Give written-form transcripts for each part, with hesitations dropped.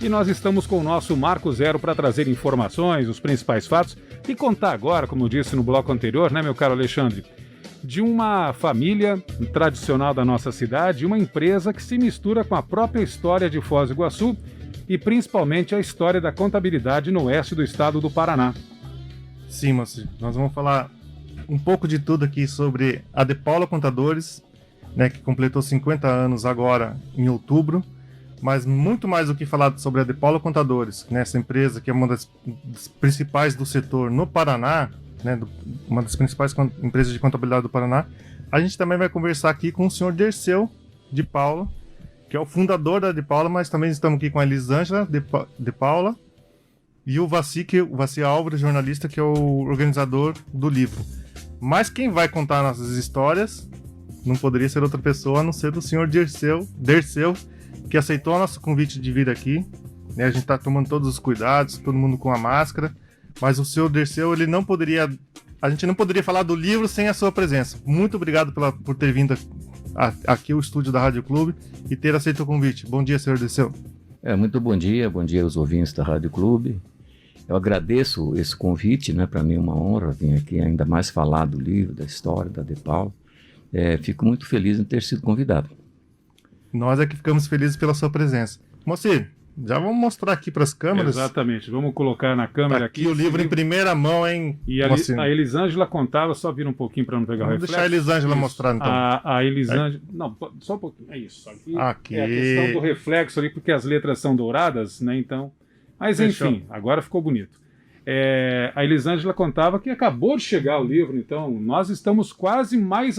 E nós estamos com o nosso Marco Zero para trazer informações, os principais fatos e contar agora, como eu disse no bloco anterior, né, meu caro Alexandre, de uma família tradicional da nossa cidade, uma empresa que se mistura com a própria história de Foz do Iguaçu e principalmente a história da contabilidade no oeste do estado do Paraná. Sim, Moacir, nós vamos falar um pouco de tudo aqui sobre a De Paula Contadores, né, que completou 50 anos agora em outubro, mas muito mais do que falar sobre a De Paula Contadores, né, essa empresa que é uma das principais do setor no Paraná, né, uma das principais empresas de contabilidade do Paraná. A gente também vai conversar aqui com o senhor Derceu de Paula, que é o fundador da De Paula, mas também estamos aqui com a Elisângela de Paula e o Vassi Álvares, jornalista, que é o organizador do livro. Mas quem vai contar nossas histórias não poderia ser outra pessoa a não ser o senhor Derceu, que aceitou o nosso convite de vir aqui, né? A gente está tomando todos os cuidados, todo mundo com a máscara. Mas o senhor Derceu, ele não poderia... A gente não poderia falar do livro sem a sua presença. Muito obrigado por ter vindo aqui ao estúdio da Rádio Clube e ter aceito o convite. Bom dia, senhor Derceu. Muito bom dia aos ouvintes da Rádio Clube. Eu agradeço esse convite, né? Para mim é uma honra vir aqui ainda mais falar do livro, da história da De Paula. Fico muito feliz em ter sido convidado. Nós é que ficamos felizes pela sua presença. Moacir, já vamos mostrar aqui para as câmeras. Exatamente, vamos colocar na câmera aqui o livro em primeira mão, hein? E a Elisângela contava, só vira um pouquinho para não pegar o reflexo. Deixar a Elisângela mostrar, então. A Elisângela... Não, só um pouquinho. É isso. Aqui é a questão do reflexo ali, porque as letras são douradas, né? Então... Mas enfim, agora ficou bonito. A Elisângela contava que acabou de chegar o livro, então nós estamos quase mais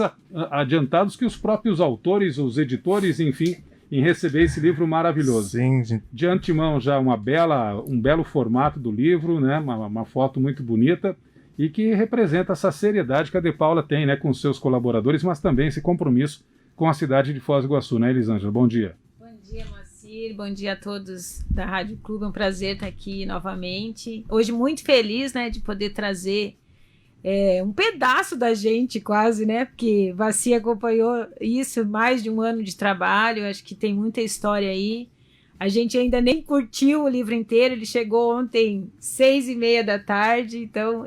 adiantados que os próprios autores, os editores, enfim... em receber esse livro maravilhoso. Sim, gente. De antemão já um belo formato do livro, né? Uma foto muito bonita e que representa essa seriedade que a De Paula tem, né, com seus colaboradores, mas também esse compromisso com a cidade de Foz do Iguaçu, né, Elisângela? Bom dia. Bom dia, Moacir. Bom dia a todos da Rádio Clube. É um prazer estar aqui novamente. Hoje muito feliz, né, de poder trazer um pedaço da gente quase, né? Porque Vassi acompanhou isso, mais de um ano de trabalho, acho que tem muita história aí. A gente ainda nem curtiu o livro inteiro, ele chegou ontem 6h30 da tarde, então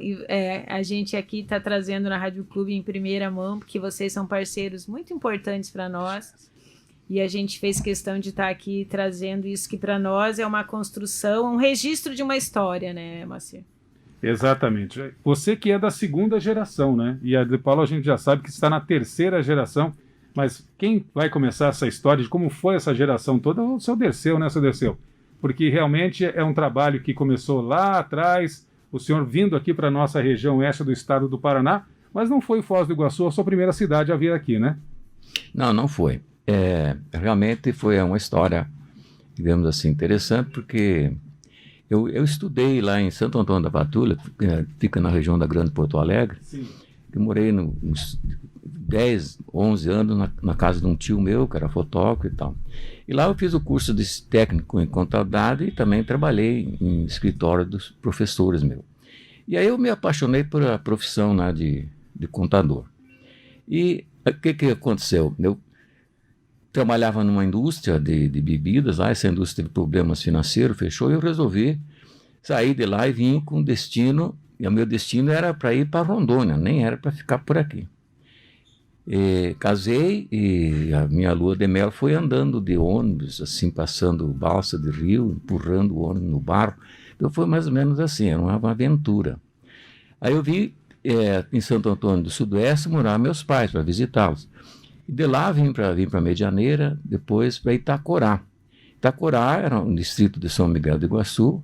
a gente aqui está trazendo na Rádio Clube em primeira mão, porque vocês são parceiros muito importantes para nós, e a gente fez questão de estar aqui trazendo isso que para nós é uma construção, um registro de uma história, né, Moacir? Exatamente. Você que é da segunda geração, né? E a De Paula a gente já sabe que está na terceira geração, mas quem vai começar essa história de como foi essa geração toda é o seu Derceu, né, seu Derceu? Porque realmente é um trabalho que começou lá atrás, o senhor vindo aqui para a nossa região oeste do estado do Paraná, mas não foi Foz do Iguaçu a sua primeira cidade a vir aqui, né? Não foi. Realmente foi uma história, digamos assim, interessante, porque... Eu estudei lá em Santo Antônio da Patrulha, que fica na região da Grande Porto Alegre. Sim. Eu morei uns 10, 11 anos na casa de um tio meu, que era fotógrafo e tal. E lá eu fiz o curso de técnico em contabilidade e também trabalhei em escritório dos professores meus. E aí eu me apaixonei por a profissão, né, de contador. E o que aconteceu? Eu trabalhava numa indústria de bebidas, lá essa indústria teve problemas financeiros, fechou, e eu resolvi sair de lá e vim com destino, e o meu destino era para ir para Rondônia, nem era para ficar por aqui. Casei e a minha lua de mel foi andando de ônibus, assim, passando balsa de rio, empurrando o ônibus no barro. Então foi mais ou menos assim, era uma aventura. Aí eu vim em Santo Antônio do Sudoeste morar meus pais para visitá-los. E de lá vim para Medianeira, depois para Itacorá. Itacorá era um distrito de São Miguel do Iguaçu,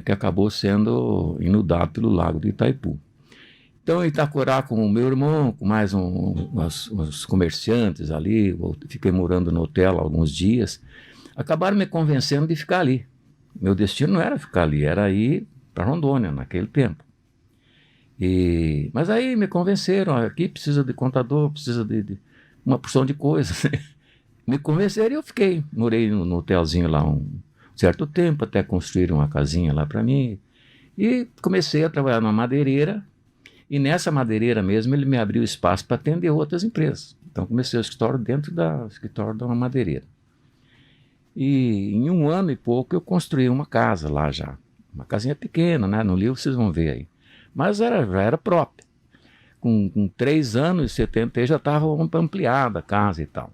que acabou sendo inundado pelo lago de Itaipu. Então, em Itacorá, com o meu irmão, com mais uns comerciantes ali, fiquei morando no hotel alguns dias, acabaram me convencendo de ficar ali. Meu destino não era ficar ali, era ir para Rondônia naquele tempo. Mas aí me convenceram, aqui precisa de contador, precisa de uma porção de coisas. Me convenceram e eu fiquei. Morei no hotelzinho lá um certo tempo, até construir uma casinha lá para mim. E comecei a trabalhar numa madeireira, e nessa madeireira mesmo ele me abriu espaço para atender outras empresas. Então comecei o escritório dentro do escritório de uma madeireira. E em 1 ano e pouco eu construí uma casa lá já. Uma casinha pequena, né? No livro vocês vão ver aí. Mas já era própria. Com 3 anos e 70 já estava ampliada a casa e tal.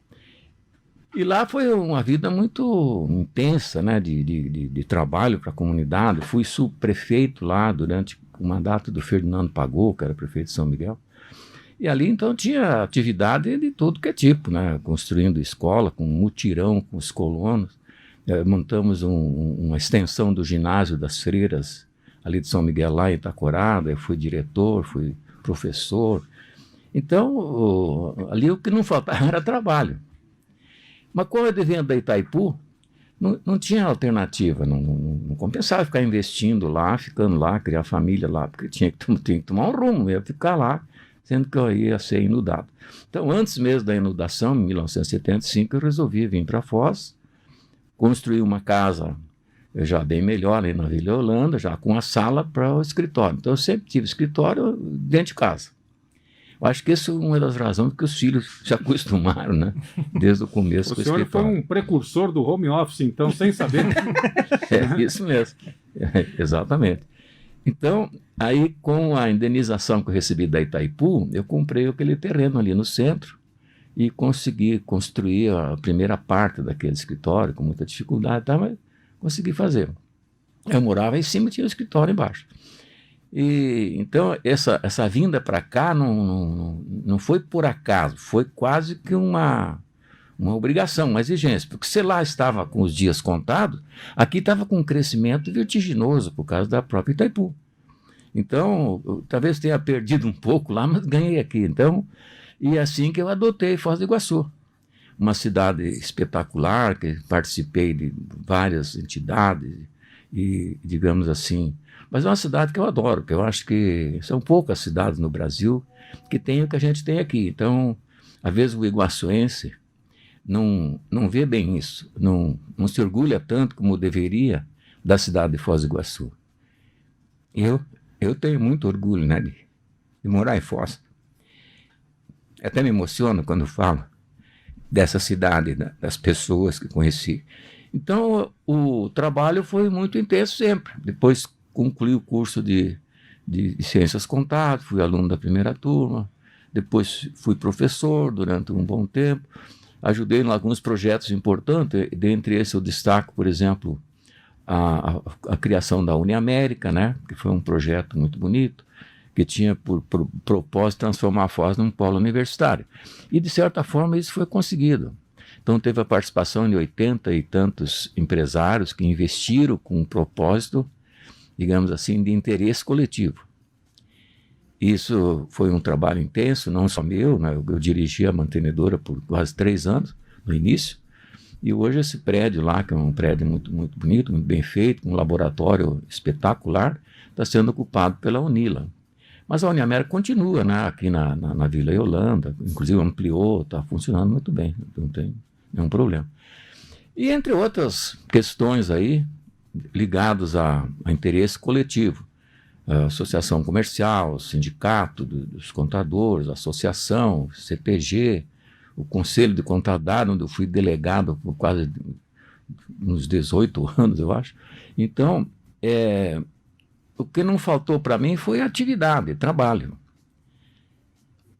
E lá foi uma vida muito intensa, né? De trabalho para a comunidade. Fui subprefeito lá durante o mandato do Ferdinando Pagô, que era prefeito de São Miguel. E ali, então, tinha atividade de todo que é tipo, né? Construindo escola, com mutirão, com os colonos. Montamos uma extensão do ginásio das freiras, ali de São Miguel, lá em Itacorada. Eu fui diretor, fui professor. Então, ali o que não faltava era trabalho. Mas como eu devia da Itaipu, não tinha alternativa, não compensava ficar investindo lá, ficando lá, criar família lá, porque tinha que tomar um rumo, eu ia ficar lá, sendo que eu ia ser inundado. Então, antes mesmo da inundação, em 1975, eu resolvi vir para Foz, construir uma casa já bem melhor ali na Vila Holanda, já com a sala para o escritório. Então, eu sempre tive escritório dentro de casa. Eu acho que essa é uma das razões que os filhos se acostumaram, né? Desde o começo com o escritório. O senhor foi um precursor do home office, então, sem saber. É isso mesmo, exatamente. Então, aí com a indenização que eu recebi da Itaipu, eu comprei aquele terreno ali no centro e consegui construir a primeira parte daquele escritório, com muita dificuldade, tá? Mas consegui fazer. Eu morava em cima e tinha o escritório embaixo. E, então, essa vinda para cá não foi por acaso, foi quase que uma obrigação, uma exigência, porque se lá estava com os dias contados, aqui estava com um crescimento vertiginoso por causa da própria Itaipu. Então, eu talvez tenha perdido um pouco lá, mas ganhei aqui. Então, e é assim que eu adotei Foz do Iguaçu, uma cidade espetacular, que participei de várias entidades e, digamos assim, mas é uma cidade que eu adoro, que eu acho que são poucas cidades no Brasil que têm o que a gente tem aqui. Então, às vezes o iguaçuense não vê bem isso, não se orgulha tanto como deveria da cidade de Foz do Iguaçu. Eu tenho muito orgulho, né, de morar em Foz. Até me emociono quando falo dessa cidade, das pessoas que conheci. Então, o trabalho foi muito intenso sempre. Depois concluí o curso de Ciências Contábeis, fui aluno da primeira turma, depois fui professor durante um bom tempo, ajudei em alguns projetos importantes, dentre esses eu destaco, por exemplo, a criação da Uniamérica, né, que foi um projeto muito bonito, que tinha por propósito transformar a Foz num polo universitário. E, de certa forma, isso foi conseguido. Então, teve a participação de 80 e tantos empresários que investiram com um propósito, digamos assim, de interesse coletivo. Isso foi um trabalho intenso, não só meu, né? Eu dirigi a mantenedora por quase 3 anos, no início, e hoje esse prédio lá, que é um prédio muito, muito bonito, muito bem feito, com um laboratório espetacular, está sendo ocupado pela Unila. Mas a Uniamérica continua, né? Aqui na Vila Holanda, inclusive ampliou, está funcionando muito bem, não tem nenhum problema. E entre outras questões aí, ligados a interesse coletivo, a associação comercial, sindicato dos contadores, associação, CTG, o Conselho de Contabilidade, onde eu fui delegado por quase uns 18 anos, eu acho. Então, o que não faltou para mim foi atividade, trabalho.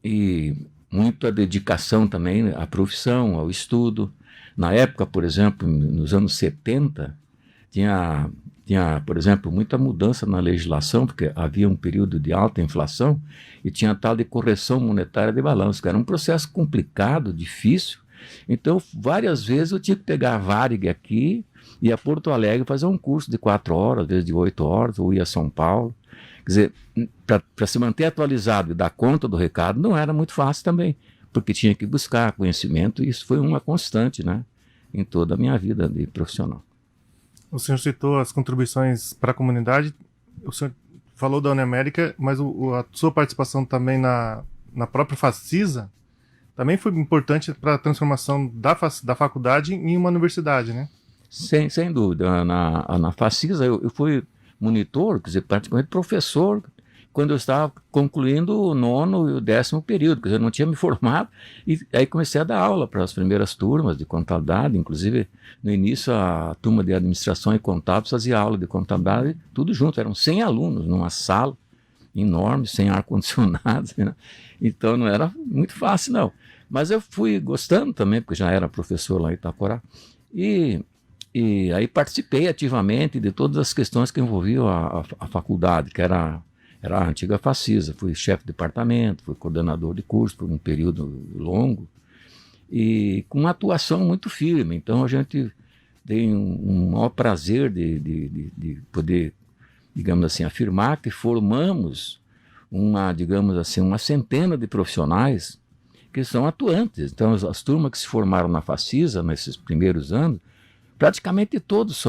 E muita dedicação também à profissão, ao estudo. Na época, por exemplo, nos anos 70, tinha, por exemplo, muita mudança na legislação, porque havia um período de alta inflação e tinha tal de correção monetária de balanço, que era um processo complicado, difícil. Então, várias vezes eu tinha que pegar a Varig aqui, ia a Porto Alegre fazer um curso de 4 horas, às vezes de 8 horas, ou ia a São Paulo. Quer dizer, para se manter atualizado e dar conta do recado, não era muito fácil também, porque tinha que buscar conhecimento, e isso foi uma constante, né, em toda a minha vida de profissional. O senhor citou as contribuições para a comunidade, o senhor falou da Uniamérica, mas a sua participação também na própria Facisa também foi importante para a transformação da faculdade em uma universidade, né? Sem dúvida. Na Facisa eu fui monitor, quer dizer, praticamente professor, quando eu estava concluindo o 9º e o 10º período, quer dizer, eu não tinha me formado, e aí comecei a dar aula para as primeiras turmas de contabilidade, inclusive no início a turma de administração e contábeis fazia aula de contabilidade, tudo junto, eram 100 alunos numa sala enorme, sem ar-condicionado, né? Então não era muito fácil não, mas eu fui gostando também, porque já era professor lá em Itaporá, e aí participei ativamente de todas as questões que envolviam a faculdade, que era a antiga Facisa. Fui chefe de departamento, fui coordenador de curso por um período longo e com uma atuação muito firme. Então a gente tem um maior prazer de poder, digamos assim, afirmar que formamos digamos assim, uma centena de profissionais que são atuantes. Então as turmas que se formaram na Facisa nesses primeiros anos, praticamente todos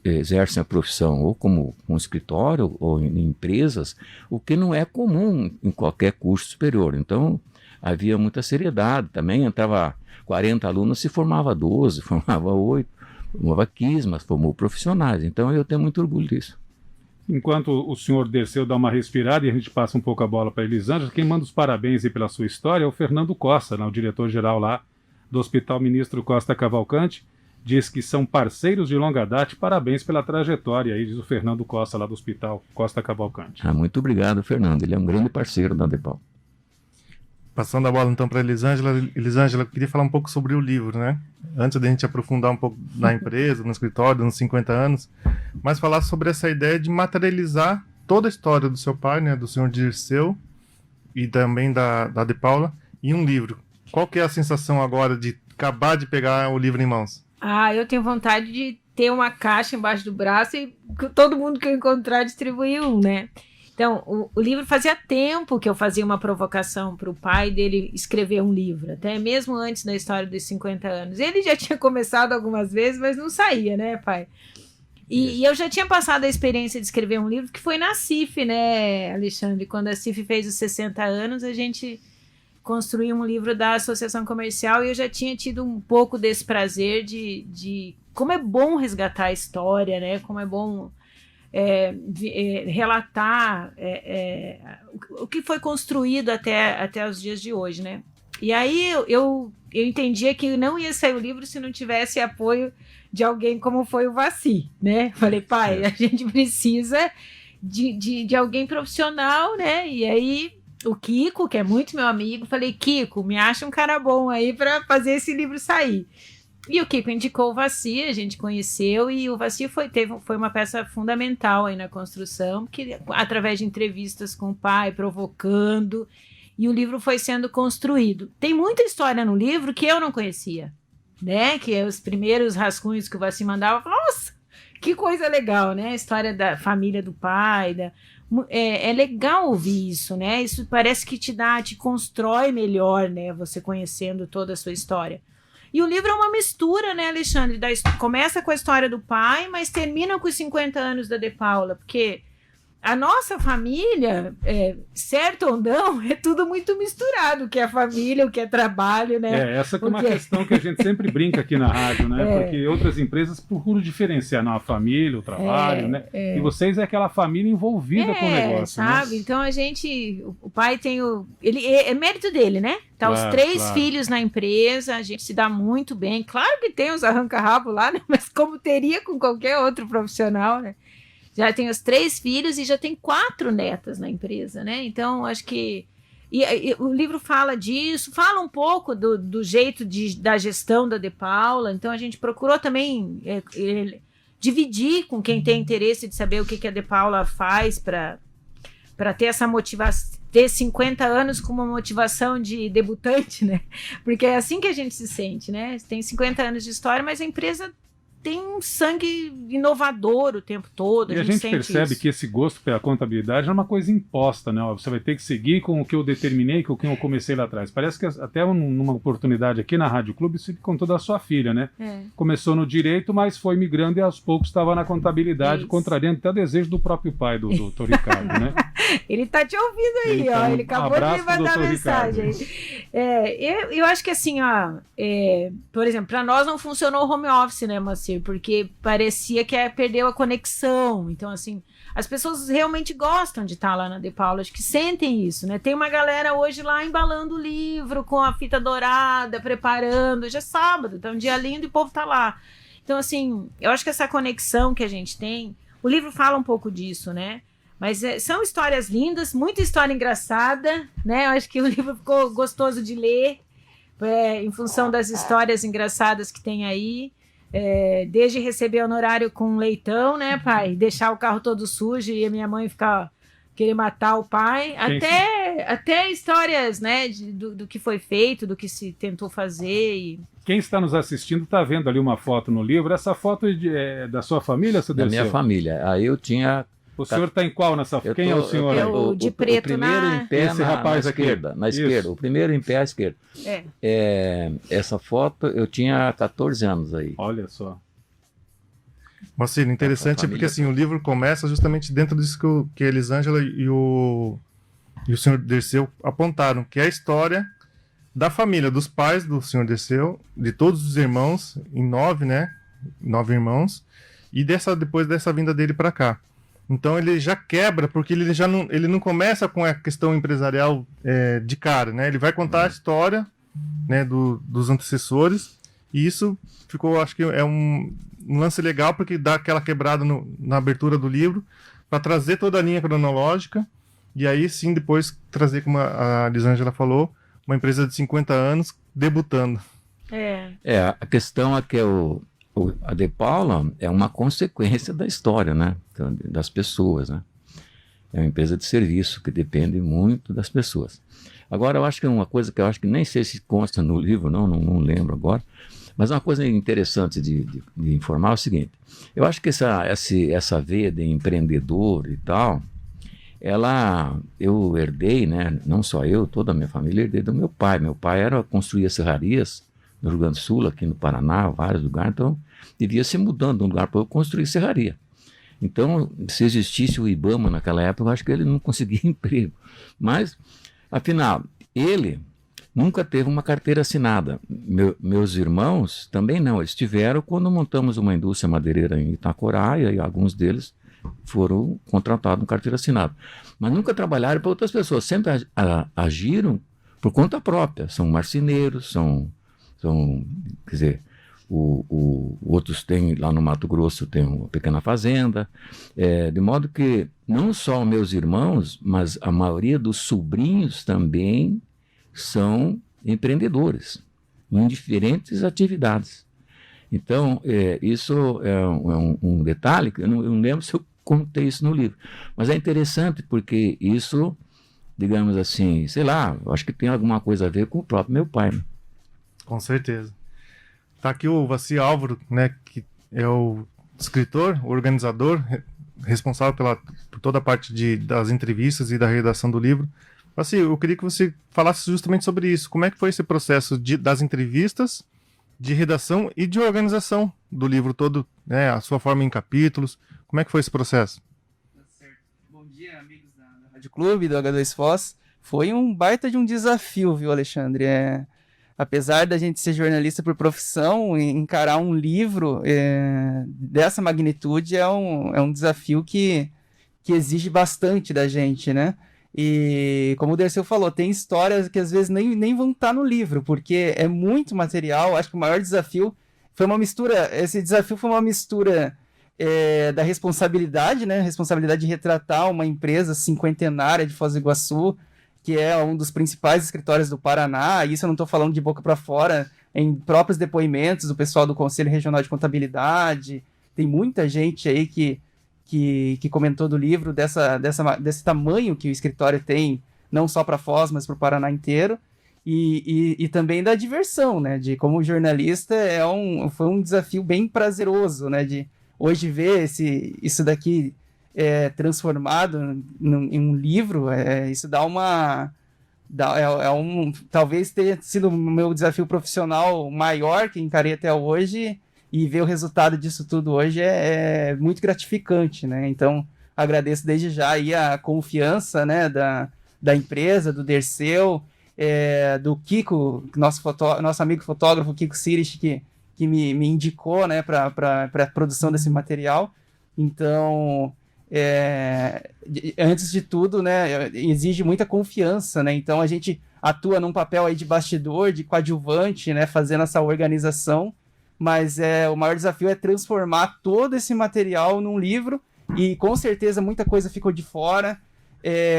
exercem a profissão, ou como um escritório, ou em empresas, o que não é comum em qualquer curso superior. Então, havia muita seriedade. Também entrava 40 alunos, se formava 12, formava 8, formava 15, mas formou profissionais. Então, eu tenho muito orgulho disso. Enquanto o senhor Derceu dá uma respirada e a gente passa um pouco a bola para a Elisângela, quem manda os parabéns aí pela sua história é o Fernando Costa, né, o diretor-geral lá do Hospital Ministro Costa Cavalcante. Diz que são parceiros de longa data. Parabéns pela trajetória aí, diz o Fernando Costa, lá do Hospital Costa Cavalcante. Muito obrigado, Fernando. Ele é um grande parceiro da Adepal. Passando a bola então para a Elisângela. Elisângela, eu queria falar um pouco sobre o livro, né? Antes da gente aprofundar um pouco na empresa, no escritório, nos 50 anos, mas falar sobre essa ideia de materializar toda a história do seu pai, né? Do senhor Dirceu e também da De Paula em um livro. Qual que é a sensação agora de acabar de pegar o livro em mãos? Eu tenho vontade de ter uma caixa embaixo do braço e todo mundo que eu encontrar distribuir um, né? Então, o livro fazia tempo que eu fazia uma provocação para o pai dele escrever um livro, até mesmo antes da história dos 50 anos. Ele já tinha começado algumas vezes, mas não saía, né, pai? E eu já tinha passado a experiência de escrever um livro que foi na CIF, né, Alexandre? Quando a CIF fez os 60 anos, a gente construí um livro da Associação Comercial e eu já tinha tido um pouco desse prazer de como é bom resgatar a história, né? Como é bom relatar o que foi construído até os dias de hoje, né? E aí eu entendia que não ia sair o livro se não tivesse apoio de alguém como foi o Vaci, né? Falei, pai, a gente precisa de alguém profissional, né? E aí o Kiko, que é muito meu amigo, falei, Kiko, me acha um cara bom aí para fazer esse livro sair. E o Kiko indicou o Vaci, a gente conheceu, e o Vaci foi uma peça fundamental aí na construção, que, através de entrevistas com o pai, provocando, e o livro foi sendo construído. Tem muita história no livro que eu não conhecia, né? Que os primeiros rascunhos que o Vaci mandava, eu falava, nossa, que coisa legal, né? A história da família do pai, é legal ouvir isso, né? Isso parece que te constrói melhor, né? Você conhecendo toda a sua história. E o livro é uma mistura, né, Alexandre? Começa com a história do pai, mas termina com os 50 anos da De Paula, porque a nossa família, certo ou não, é tudo muito misturado, o que é família, o que é trabalho, né? Essa que é uma questão que a gente sempre brinca aqui na rádio, né? Porque outras empresas procuram diferenciar, não, a família, o trabalho, né? E vocês é aquela família envolvida com o negócio, sabe? Né? Então o pai tem é mérito dele, né? Tá, claro, os 3 filhos na empresa, a gente se dá muito bem. Claro que tem os arranca-rabo lá, né? Mas como teria com qualquer outro profissional, né? Já tem os 3 filhos e já tem 4 netas na empresa, né? Então, acho que... E o livro fala disso, fala um pouco do jeito da gestão da De Paula. Então, a gente procurou também dividir com quem tem interesse de saber o que a De Paula faz para ter essa motivação, ter 50 anos com uma motivação de debutante, né? Porque é assim que a gente se sente, né? Tem 50 anos de história, mas a empresa tem um sangue inovador o tempo todo. E a gente percebe que esse gosto pela contabilidade é uma coisa imposta, né? Você vai ter que seguir com o que eu determinei, com o que eu comecei lá atrás. Parece que até numa oportunidade aqui na Rádio Clube, você contou da sua filha, né? Começou no direito, mas foi migrando e aos poucos estava na contabilidade, contrariando até o desejo do próprio pai, do Dr. Ricardo, né? Ele tá te ouvindo aí, então, ó. Ele acabou de me mandar mensagem. Eu acho que assim, ó, por exemplo, para nós não funcionou o home office, né, Moacir? Valmir, porque parecia que perdeu a conexão. Então, assim, as pessoas realmente gostam de estar lá na De Paula, acho que sentem isso, né? Tem uma galera hoje lá embalando o livro com a fita dourada, preparando. Hoje é sábado, tá um dia lindo e o povo tá lá. Então, assim, eu acho que essa conexão que a gente tem, o livro fala um pouco disso, né? Mas são histórias lindas, muita história engraçada, né? Eu acho que o livro ficou gostoso de ler, em função das histórias engraçadas que tem aí. Desde receber honorário com leitão, né, pai? Deixar o carro todo sujo e a minha mãe querer matar o pai. Até histórias, né, do que foi feito, do que se tentou fazer. Quem está nos assistindo está vendo ali uma foto no livro. Essa foto é da sua família, seu Da Dirceu? minha família. Aí eu tinha... O senhor está em qual nessa foto? Quem é o senhor? O de preto o primeiro em pé Esse rapaz na aqui. esquerda. Na Isso. esquerda. O primeiro em pé à esquerda. Essa foto eu tinha 14 anos aí. Olha só. Marcelo, interessante é porque assim, o livro começa justamente dentro disso que a Elisângela e o senhor Dirceu apontaram, que é a história da família, dos pais do senhor Dirceu, de todos os irmãos, em 9, né? 9 irmãos, e depois dessa vinda dele para cá. Então ele já quebra, porque ele não começa com a questão empresarial de cara, né? Ele vai contar a história, né, dos antecessores, e isso ficou, acho que é um lance legal, porque dá aquela quebrada na abertura do livro, para trazer toda a linha cronológica, e aí sim depois trazer, como a Elisângela falou, uma empresa de 50 anos debutando. A questão é que a De Paula é uma consequência da história, né? Das pessoas, né? É uma empresa de serviço que depende muito das pessoas. Agora, eu acho que uma coisa que eu acho que nem sei se consta no livro, não lembro agora, mas uma coisa interessante de informar é o seguinte: eu acho que essa veia de empreendedor e tal, eu herdei, né? Não só eu, toda a minha família herdei do meu pai. Meu pai construía serrarias no Rio Grande do Sul, aqui no Paraná, vários lugares, então devia se mudando de um lugar para outro construir serraria. Então, se existisse o IBAMA naquela época, eu acho que ele não conseguia emprego. Mas, afinal, ele nunca teve uma carteira assinada. Meus irmãos também não. Eles tiveram quando montamos uma indústria madeireira em Itacoraia, e alguns deles foram contratados com carteira assinada. Mas nunca trabalharam para outras pessoas. Sempre agiram por conta própria. São marceneiros, quer dizer, outros têm, lá no Mato Grosso, tem uma pequena fazenda, de modo que não só meus irmãos, mas a maioria dos sobrinhos também são empreendedores em diferentes atividades. Então, isso é um detalhe que eu não lembro se eu contei isso no livro, mas é interessante porque isso, digamos assim, sei lá, eu acho que tem alguma coisa a ver com o próprio meu pai, né? Com certeza. Tá aqui o Vassi Álvaro, né, que é o escritor, o organizador, responsável por toda a parte das entrevistas e da redação do livro. Vassi, eu queria que você falasse justamente sobre isso. Como é que foi esse processo das entrevistas, de redação e de organização do livro todo, né, a sua forma em capítulos? Como é que foi esse processo? Certo. Bom dia, amigos da Rádio Clube, do H2 Foz. Foi um baita de um desafio, viu, Alexandre? Apesar da gente ser jornalista por profissão, encarar um livro dessa magnitude é um desafio que exige bastante da gente, né? E como o Dirceu falou, tem histórias que às vezes nem vão estar no livro, porque é muito material. Acho que o maior desafio foi uma mistura, esse desafio foi uma mistura da responsabilidade, né? Responsabilidade de retratar uma empresa cinquentenária de Foz do Iguaçu, que é um dos principais escritórios do Paraná. Isso eu não estou falando de boca para fora, em próprios depoimentos do pessoal do Conselho Regional de Contabilidade. Tem muita gente aí que comentou do livro, desse tamanho que o escritório tem, não só para Foz, mas para o Paraná inteiro. E também da diversão, né? De como jornalista foi um desafio bem prazeroso, né? De hoje ver isso daqui transformado em um livro, isso dá talvez tenha sido o meu desafio profissional maior que encarei até hoje, e ver o resultado disso tudo hoje é muito gratificante, né? Então, agradeço desde já aí a confiança, né, da empresa, do Dirceu, do Kiko, nosso amigo fotógrafo Kiko Sirich, que me indicou, né, para a produção desse material. Então, antes de tudo, né, exige muita confiança, né? Então a gente atua num papel aí de bastidor, de coadjuvante, né, fazendo essa organização, mas o maior desafio é transformar todo esse material num livro, e com certeza muita coisa ficou de fora,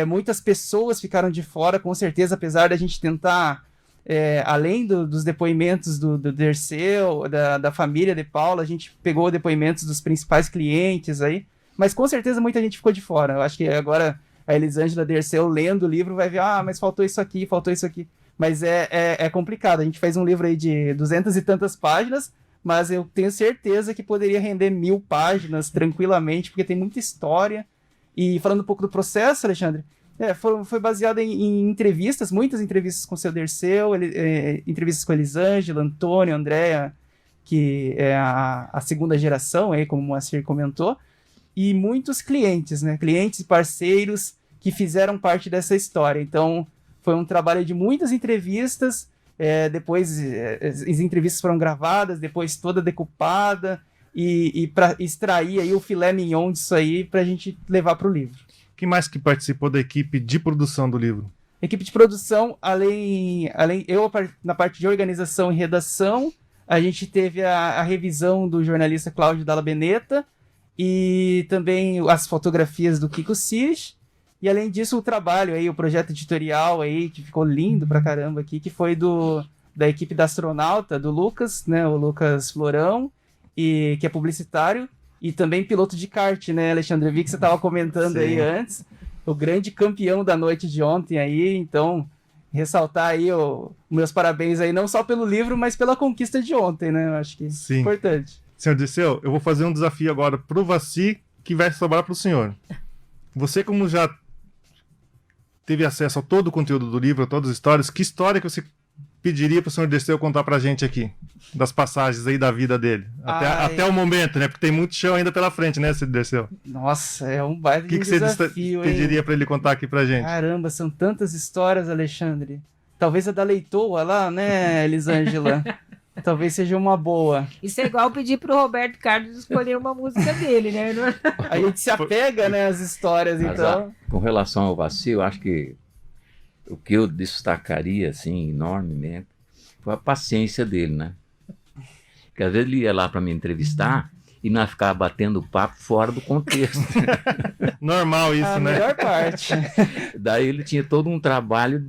muitas pessoas ficaram de fora, com certeza, apesar da gente tentar, além dos depoimentos do Dirceu, da família de Paula, a gente pegou depoimentos dos principais clientes aí, mas com certeza muita gente ficou de fora. Eu acho que agora a Elisângela Dirceu, lendo o livro, vai ver, mas faltou isso aqui, faltou isso aqui. Mas é complicado. A gente fez um livro aí de 200 e tantas páginas, mas eu tenho certeza que poderia render 1000 páginas tranquilamente, porque tem muita história. E falando um pouco do processo, Alexandre, foi baseado em entrevistas, muitas entrevistas com o seu Dirceu, entrevistas com a Elisângela, Antônio, Andréa, que é a segunda geração, aí, como o Moacir comentou, e muitos clientes, né? Clientes e parceiros que fizeram parte dessa história. Então, foi um trabalho de muitas entrevistas, depois as entrevistas foram gravadas, depois toda decupada, e para extrair aí o filé mignon disso aí para a gente levar para o livro. Quem mais que participou da equipe de produção do livro? Equipe de produção, além eu na parte de organização e redação, a gente teve a revisão do jornalista Cláudio Dalla Beneta, e também as fotografias do Kiko Cis, e além disso o trabalho aí, o projeto editorial aí, que ficou lindo pra caramba aqui, que foi da equipe da Astronauta, do Lucas, né, o Lucas Florão, que é publicitário, e também piloto de kart, né, Alexandre? Eu vi que você estava comentando Sim. aí antes, o grande campeão da noite de ontem aí, então ressaltar aí meus parabéns aí, não só pelo livro, mas pela conquista de ontem, né, eu acho que é importante. Senhor Dirceu, eu vou fazer um desafio agora pro Vaci, que vai sobrar pro senhor. Você, como já teve acesso a todo o conteúdo do livro, a todas as histórias, que história que você pediria pro senhor Dirceu contar pra gente aqui? Das passagens aí da vida dele. Até o momento, né? Porque tem muito chão ainda pela frente, né, senhor Dirceu? Nossa, é um baita de você desafio, pediria pra ele contar aqui pra gente? Caramba, são tantas histórias, Alexandre. Talvez a da Leitoa lá, né, Elisângela? Talvez seja uma boa. Isso é igual pedir pro Roberto Carlos escolher uma música dele, né? A gente se apega, né, às histórias, Mas, então. com relação ao Vaci, eu acho que o que eu destacaria, assim, enormemente, foi a paciência dele, né? Porque às vezes ele ia lá para me entrevistar e nós ficava batendo papo fora do contexto. Normal isso, A né? melhor parte. Daí ele tinha todo um trabalho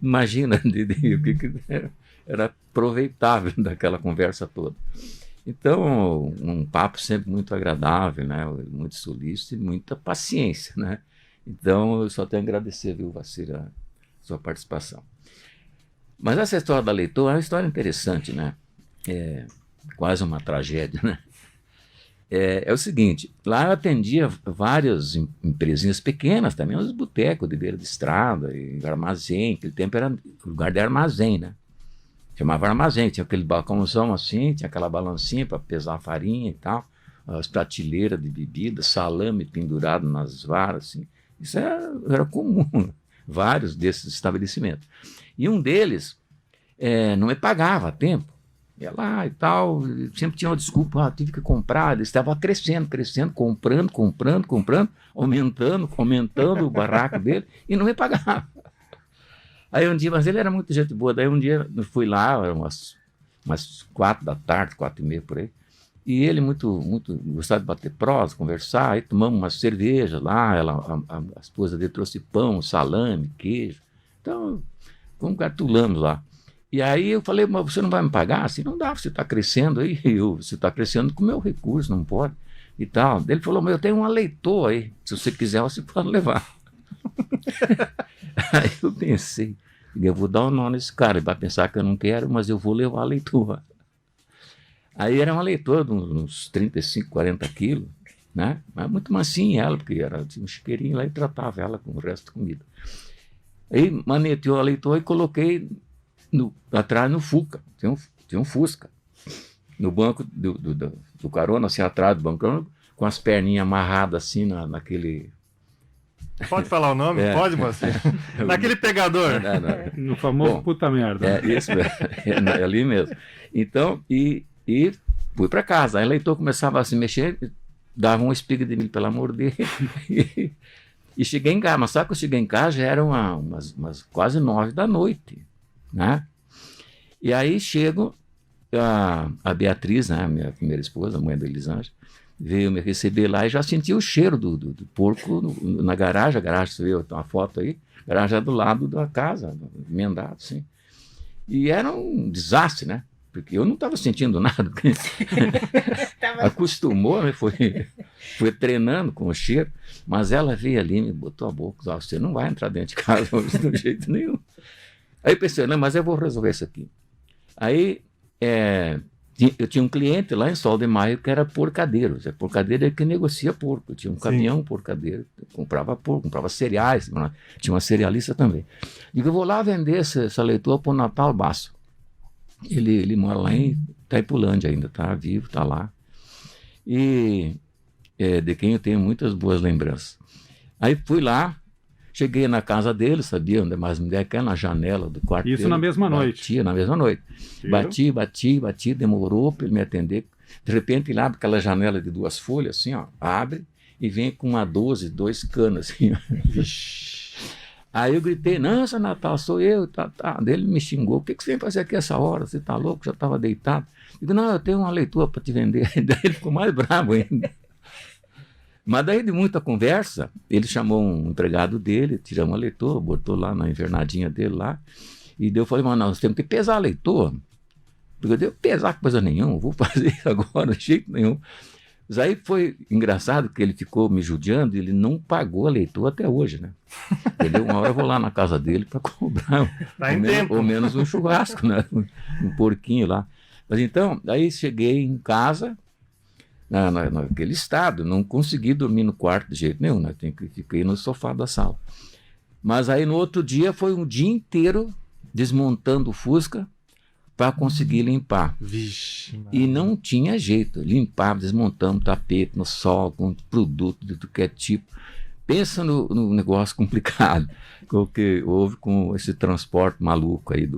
imagina, o que era aproveitável daquela conversa toda. Então, um papo sempre muito agradável, né? Muito solícito e muita paciência, né? Então, eu só tenho a agradecer, viu, Vacir, a sua participação. Mas essa história da Leitoa é uma história interessante, né? É quase uma tragédia, né? É o seguinte, lá eu atendia várias empresinhas pequenas também, uns botecos de beira de estrada, e armazém, aquele tempo era lugar de armazém, né? Chamava armazém, tinha aquele balcãozão assim, tinha aquela balancinha para pesar a farinha e tal, as prateleiras de bebida, salame pendurado nas varas, assim. Isso era comum, vários desses estabelecimentos. E um deles não me pagava a tempo. Ia lá e tal, sempre tinha uma desculpa, tive que comprar, ele estava crescendo, comprando, aumentando o barraco dele, e não me pagava. Aí um dia, mas ele era muito gente boa, daí um dia eu fui lá, eram umas 4 da tarde, 4:30 por aí, e ele muito gostava de bater prosa, conversar, aí tomamos uma cerveja lá, a esposa dele trouxe pão, salame, queijo, então fomos cartulamos lá. E aí eu falei, mas você não vai me pagar? Assim, não dá, você está crescendo aí, você está crescendo com o meu recurso, não pode, e tal. Ele falou, mas eu tenho uma Leitoa aí, se você quiser você pode levar. Aí eu pensei, eu vou dar um nó nesse cara, ele vai pensar que eu não quero, mas eu vou levar a Leitoa. Aí era uma Leitoa de uns 35, 40 quilos, né? Mas muito mansinha ela, porque tinha um chiqueirinho lá e tratava ela com o resto da comida. Aí maneteou a Leitoa e coloquei atrás no Fuca, tinha um Fusca, no banco do carona, assim atrás do banco, com as perninhas amarradas assim naquele... Pode falar o nome? Pode, você? Naquele pegador. No famoso puta merda. Isso mesmo, é ali mesmo. Então, e E fui para casa. Aí o leitor começava a se mexer, dava uma espiga de milho para morder. E cheguei em casa. Mas só que eu cheguei em casa já eram umas quase 9 da noite, né? E aí chego, a Beatriz, né, minha primeira esposa, a mãe da Elisângela, veio me receber lá e já senti o cheiro do porco na garagem. A garagem, você viu uma foto aí? A garagem é do lado da casa, emendado, assim. E era um desastre, né? Porque eu não estava sentindo nada. Acostumou, né? Foi treinando com o cheiro. Mas ela veio ali e me botou a boca. Você não vai entrar dentro de casa hoje de jeito nenhum. Aí eu pensei, não, mas eu vou resolver isso aqui. Aí eu tinha um cliente lá em Sol de Maio que era porcadeiro. Porcadeiro é que negocia porco. Eu tinha um caminhão porcadeiro. Comprava porco, comprava cereais. Tinha uma cerealista também. Digo, eu vou lá vender essa leitura para o Natal Basso. Ele mora lá em Itaipulândia ainda, tá vivo, está lá. E de quem eu tenho muitas boas lembranças. Aí fui lá, cheguei na casa dele, sabia onde mais me der, que é na janela do quarto Isso dele. na mesma noite. Batia na mesma noite. Bati, demorou para ele me atender. De repente ele abre aquela janela de 2 folhas, assim, ó, abre e vem com uma 12, 2 canos, assim, ó. Aí eu gritei, não, seu Natal, sou eu, tá. Daí ele me xingou, o que você vem fazer aqui essa hora? Você tá louco? Já estava deitado. Eu digo, não, eu tenho uma leitura para te vender. Daí ele ficou mais bravo ainda. Mas daí de muita conversa, ele chamou um empregado dele, tiramos a leitura, botou lá na invernadinha dele lá, e daí eu falei, mano, nós temos que pesar a leitura. Porque eu devo pesar coisa nenhuma, vou fazer isso agora, de jeito nenhum. Mas aí foi engraçado que ele ficou me judiando e ele não pagou a leitura até hoje, né? Entendeu? Uma hora eu vou lá na casa dele para cobrar ou menos um churrasco, né? Um porquinho lá. Mas então, aí cheguei em casa, naquele estado, não consegui dormir no quarto de jeito nenhum, né? Fiquei no sofá da sala. Mas aí no outro dia foi um dia inteiro desmontando o Fusca para conseguir limpar. Vixe, e não tinha jeito, limpava, desmontamos tapete no sol, com produto de tudo que é tipo. Pensa no negócio complicado que houve com esse transporte maluco aí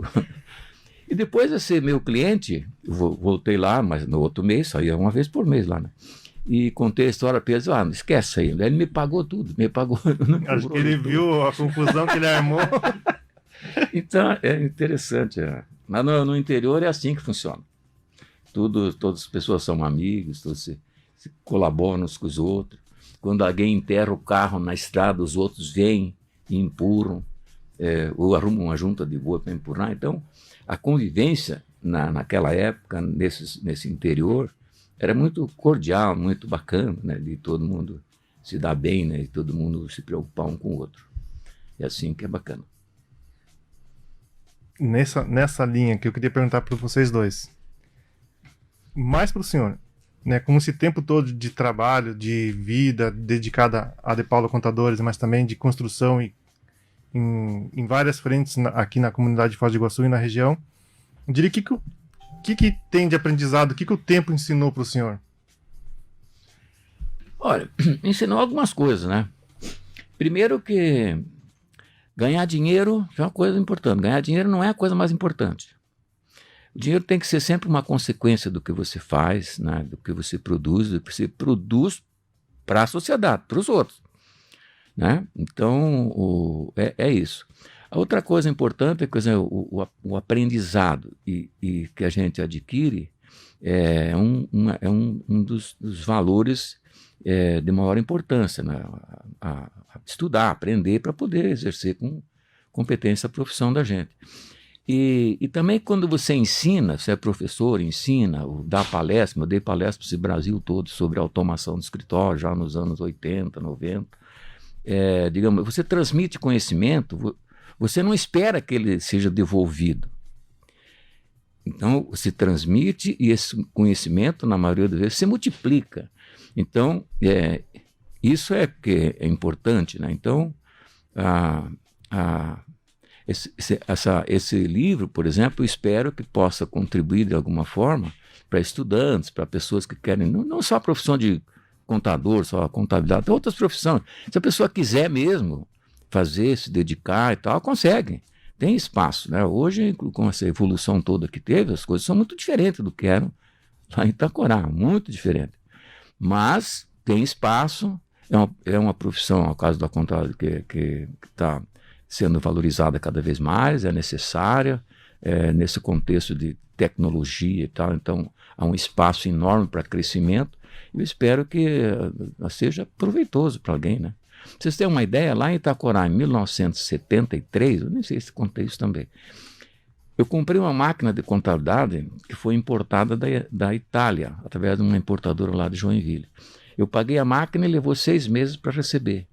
E depois esse meu cliente, eu voltei lá, mas no outro mês, saía uma vez por mês lá, né? E contei a história para ele, não esquece aí. Ele me pagou tudo, me pagou. Acho que ele viu a confusão que ele armou. Então, é interessante. Mas no interior é assim que funciona. Todas as pessoas são amigos, todos se colaboram uns com os outros. Quando alguém enterra o carro na estrada, os outros vêm e empurram, ou arrumam uma junta de boa para empurrar. Então, a convivência naquela época, nesse interior, era muito cordial, muito bacana, né? De todo mundo se dar bem, né? E todo mundo se preocupar um com o outro. É assim que é bacana. Nessa linha que eu queria perguntar para vocês dois, mais para o senhor, né, como esse tempo todo de trabalho, de vida dedicada a De Paula Contadores, mas também de construção em várias frentes aqui na comunidade de Foz do Iguaçu e na região, eu diria que tem de aprendizado, o que o tempo ensinou para o senhor? Olha, ensinou algumas coisas, né? Primeiro que ganhar dinheiro é uma coisa importante. Ganhar dinheiro não é a coisa mais importante. O dinheiro tem que ser sempre uma consequência do que você faz, né? Do que você produz para a sociedade, para os outros, né? Então, é isso. A outra coisa importante é que o aprendizado e que a gente adquire é um dos valores de maior importância, né? A estudar, aprender para poder exercer com competência a profissão da gente. E também quando você ensina, você é professor, ensina, dá palestra, eu dei palestra para esse Brasil todo sobre automação do escritório, já nos anos 80, 90. Digamos, você transmite conhecimento, você não espera que ele seja devolvido. Então, você transmite e esse conhecimento, na maioria das vezes, se multiplica. Então, isso é que é importante, né? Então, esse livro, por exemplo, eu espero que possa contribuir de alguma forma para estudantes, para pessoas que querem, não só a profissão de contador, só a contabilidade, outras profissões. Se a pessoa quiser mesmo fazer, se dedicar e tal, consegue. Tem espaço, né? Hoje, com essa evolução toda que teve, as coisas são muito diferentes do que eram lá em Itacorá, muito diferente. Mas tem espaço, é uma profissão, ao caso da contabilidade, que está sendo valorizada cada vez mais, é necessária, nesse contexto de tecnologia e tal, então há um espaço enorme para crescimento. Eu espero que seja proveitoso para alguém, né? Pra vocês terem uma ideia, lá em Itacorá, em 1973, eu nem sei se contei isso também, eu comprei uma máquina de contabilidade que foi importada da Itália, através de uma importadora lá de Joinville. Eu paguei a máquina e levou 6 meses para receber.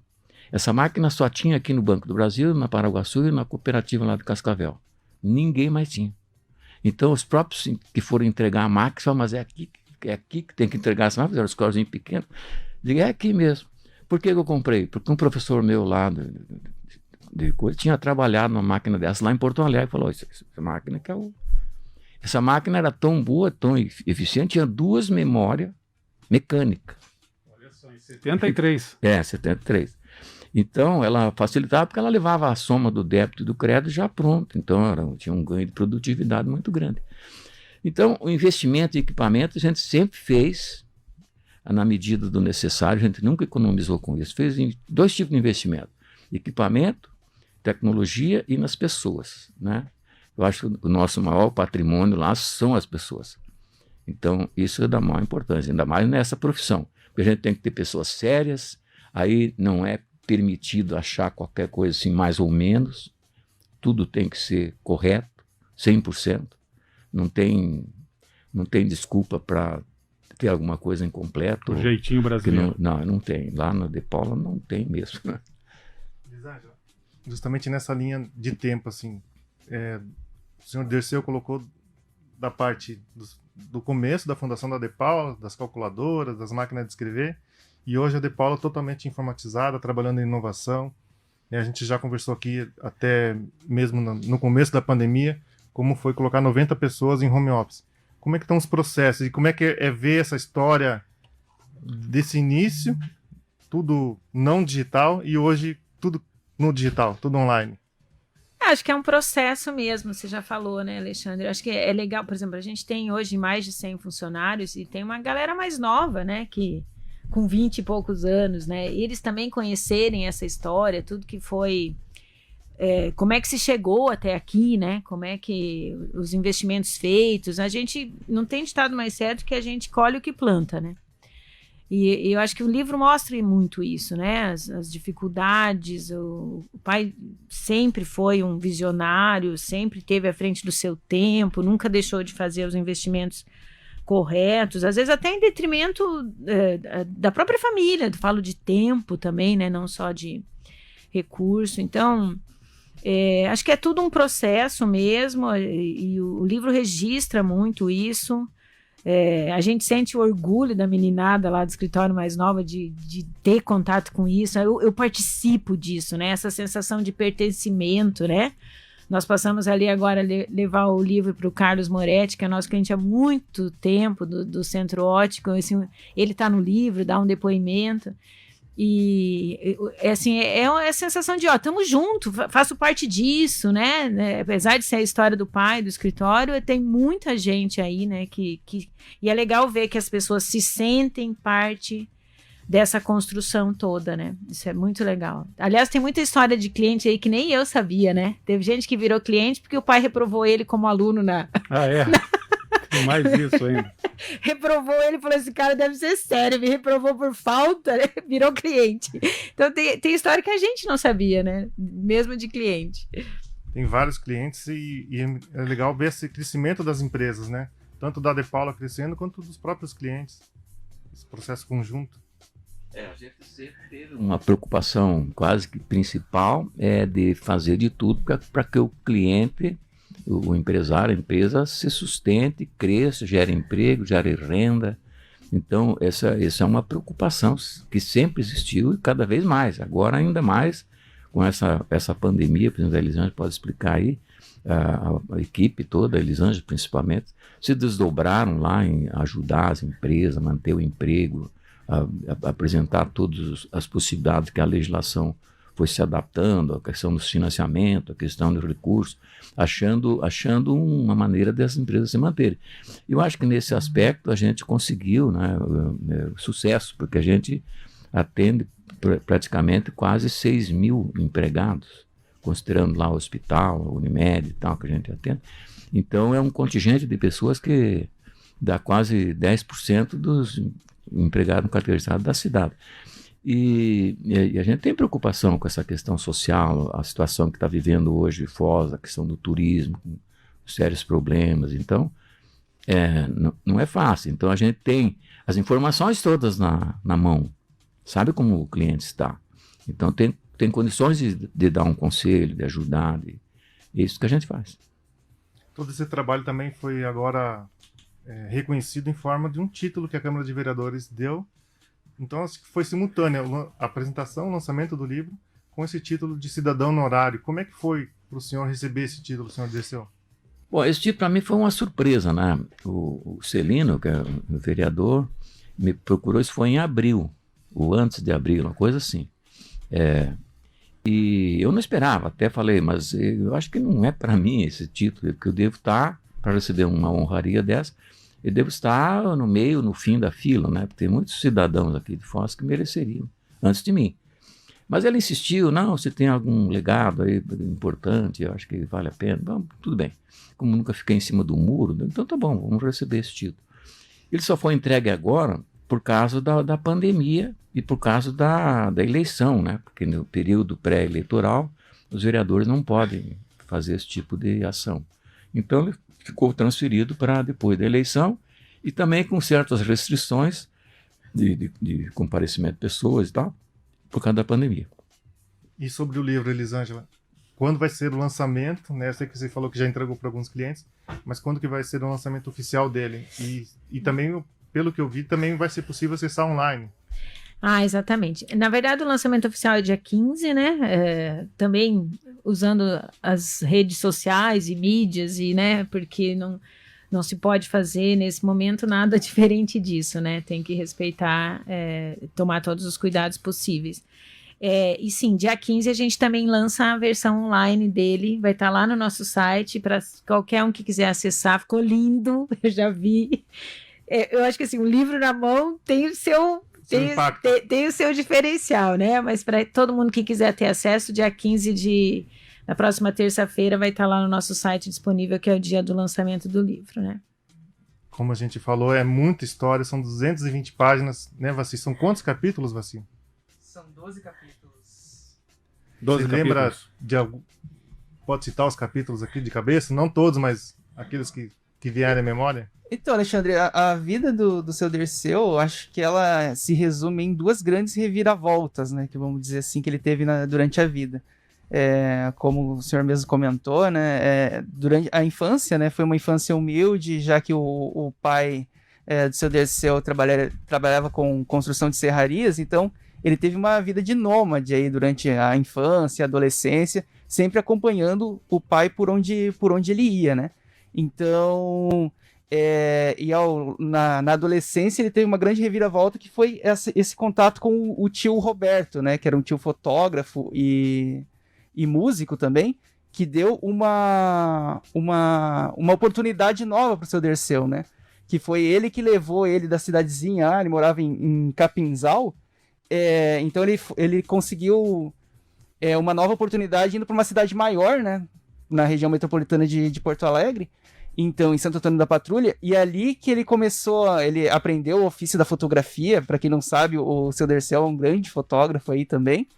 Essa máquina só tinha aqui no Banco do Brasil, na Paraguaçu e na cooperativa lá de Cascavel. Ninguém mais tinha. Então, os próprios que foram entregar a máquina falaram, mas é aqui que tem que entregar essa máquina, eram os corzinhos pequenos. Digo, é aqui mesmo. Por que eu comprei? Porque um professor meu lá de coisa tinha trabalhado numa máquina dessa lá em Porto Alegre e falou, essa máquina que é o... Essa máquina era tão boa, tão eficiente, tinha 2 memórias mecânicas. Olha só, em 73. 73. Então, ela facilitava porque ela levava a soma do débito e do crédito já pronto. Então, tinha um ganho de produtividade muito grande. Então, o investimento em equipamento a gente sempre fez na medida do necessário, a gente nunca economizou com isso. Fez 2 tipos de investimento: equipamento, tecnologia e nas pessoas, né? Eu acho que o nosso maior patrimônio lá são as pessoas. Então, isso é da maior importância, ainda mais nessa profissão. Porque a gente tem que ter pessoas sérias, aí não é permitido achar qualquer coisa assim, mais ou menos. Tudo tem que ser correto, 100%. Não tem desculpa para ter alguma coisa incompleta. O jeitinho brasileiro. Não tem. Lá na De Paula não tem mesmo. Né? Justamente nessa linha de tempo, assim, o senhor Dirceu colocou da parte do começo da fundação da De Paula, das calculadoras, das máquinas de escrever, e hoje a De Paula totalmente informatizada, trabalhando em inovação. A gente já conversou aqui até mesmo no começo da pandemia, como foi colocar 90 pessoas em home office. Como é que estão os processos e como é que é ver essa história desse início, tudo não digital, e hoje tudo no digital, tudo online? Acho que é um processo mesmo, você já falou, né, Alexandre? Acho que é legal, por exemplo, a gente tem hoje mais de 100 funcionários e tem uma galera mais nova, né, que com 20 e poucos anos, né, e eles também conhecerem essa história, tudo que foi... como é que se chegou até aqui, né? Como é que os investimentos feitos, a gente não tem ditado mais certo que a gente colhe o que planta, né? E eu acho que o livro mostra muito isso, né? As dificuldades, o pai sempre foi um visionário, sempre esteve à frente do seu tempo, nunca deixou de fazer os investimentos corretos, às vezes até em detrimento da própria família, falo de tempo também, né? Não só de recurso, então... acho que é tudo um processo mesmo, e o livro registra muito isso. A gente sente o orgulho da meninada lá do escritório mais nova de ter contato com isso. Eu participo disso, né? Essa sensação de pertencimento, né? Nós passamos ali agora levar o livro para o Carlos Moretti, que é nosso cliente há muito tempo do Centro Óptico. Assim, ele está no livro, dá um depoimento. E assim, é a sensação de, estamos juntos, faço parte disso, né? Apesar de ser a história do pai, do escritório, tem muita gente aí, né? E é legal ver que as pessoas se sentem parte dessa construção toda, né? Isso é muito legal. Aliás, tem muita história de cliente aí que nem eu sabia, né? Teve gente que virou cliente porque o pai reprovou ele como aluno na... Ah, é? Tem mais isso ainda. Reprovou ele, falou, esse cara deve ser sério, me reprovou por falta, né? Virou cliente. Então tem história que a gente não sabia, né? Mesmo de cliente. Tem vários clientes e é legal ver esse crescimento das empresas, né? Tanto da De Paula crescendo, quanto dos próprios clientes. Esse processo conjunto. A gente sempre teve uma preocupação quase que principal, de fazer de tudo para que o cliente... o empresário, a empresa se sustente, cresça, gere emprego, gere renda. Então, essa é uma preocupação que sempre existiu e cada vez mais. Agora, ainda mais, com essa pandemia, por exemplo, a Elisângela pode explicar aí, a equipe toda, a Elisângela principalmente, se desdobraram lá em ajudar as empresas a manter o emprego, a apresentar todas as possibilidades que a legislação foi se adaptando, a questão do financiamento, a questão dos recursos, achando uma maneira dessas empresas se manterem. Eu acho que nesse aspecto a gente conseguiu, né, sucesso, porque a gente atende praticamente quase 6 mil empregados, considerando lá o hospital, a Unimed e tal, que a gente atende. Então é um contingente de pessoas que dá quase 10% dos empregados carteirizados da cidade. E a gente tem preocupação com essa questão social, a situação que está vivendo hoje Foz, a questão do turismo, com sérios problemas. Então, não é fácil. Então, a gente tem as informações todas na mão, sabe como o cliente está. Então, tem condições de dar um conselho, de ajudar, é isso que a gente faz. Todo esse trabalho também foi agora reconhecido em forma de um título que a Câmara de Vereadores deu. Então, foi simultânea a apresentação, o lançamento do livro, com esse título de cidadão honorário. Como é que foi para o senhor receber esse título, senhor Dirceu? Bom, esse título para mim foi uma surpresa, né? O Celino, que é o vereador, me procurou, isso foi em abril, ou antes de abril, uma coisa assim. E eu não esperava, até falei, mas eu acho que não é para mim esse título, porque eu devo estar, para receber uma honraria dessa, eu devo estar no meio, no fim da fila, né? Porque tem muitos cidadãos aqui de Foz que mereceriam, antes de mim. Mas ele insistiu, não, se tem algum legado aí importante, eu acho que vale a pena. Bom, tudo bem. Como nunca fiquei em cima do muro, então tá bom, vamos receber esse título. Ele só foi entregue agora por causa da pandemia e por causa da eleição, né? Porque no período pré-eleitoral, os vereadores não podem fazer esse tipo de ação. Então, ele ficou transferido para depois da eleição e também com certas restrições de comparecimento de pessoas e tal, por causa da pandemia. E sobre o livro, Elisângela, quando vai ser o lançamento, né? Eu sei que você falou que já entregou para alguns clientes, mas quando que vai ser o lançamento oficial dele? E também, pelo que eu vi, também vai ser possível acessar online. Ah, exatamente. Na verdade, o lançamento oficial é dia 15, né? Também usando as redes sociais e mídias, né? Porque não se pode fazer nesse momento nada diferente disso, né? Tem que respeitar, tomar todos os cuidados possíveis. E sim, dia 15 a gente também lança a versão online dele, vai estar lá no nosso site para qualquer um que quiser acessar. Ficou lindo, eu já vi. Eu acho que assim, um livro na mão tem o seu... Tem o seu diferencial, né? Mas para todo mundo que quiser ter acesso, dia 15 na próxima terça-feira vai estar lá no nosso site disponível, que é o dia do lançamento do livro, né? Como a gente falou, é muita história, são 220 páginas, né, Vassi? São quantos capítulos, Vassi? São 12 capítulos. 12 Você lembra capítulos. de algum... Pode citar os capítulos aqui de cabeça? Não todos, mas aqueles que vierem à memória? Então, Alexandre, a vida do seu Dirceu, eu acho que ela se resume em duas grandes reviravoltas, né, que vamos dizer assim, que ele teve durante a vida. Como o senhor mesmo comentou, né, durante a infância, né, foi uma infância humilde, já que o pai do seu Dirceu trabalhava com construção de serrarias, então ele teve uma vida de nômade aí durante a infância, a adolescência, sempre acompanhando o pai por onde ele ia, né. Então... na adolescência ele teve uma grande reviravolta que foi esse contato com o tio Roberto, né, que era um tio fotógrafo e músico também, que deu uma oportunidade nova para o seu Dirceu, né, que foi ele que levou ele da cidadezinha, ele morava em Capinzal, então ele conseguiu uma nova oportunidade indo para uma cidade maior, né, na região metropolitana de Porto Alegre, então, em Santo Antônio da Patrulha, e ali que ele aprendeu o ofício da fotografia. Para quem não sabe, o seu Dirceu é um grande fotógrafo aí também,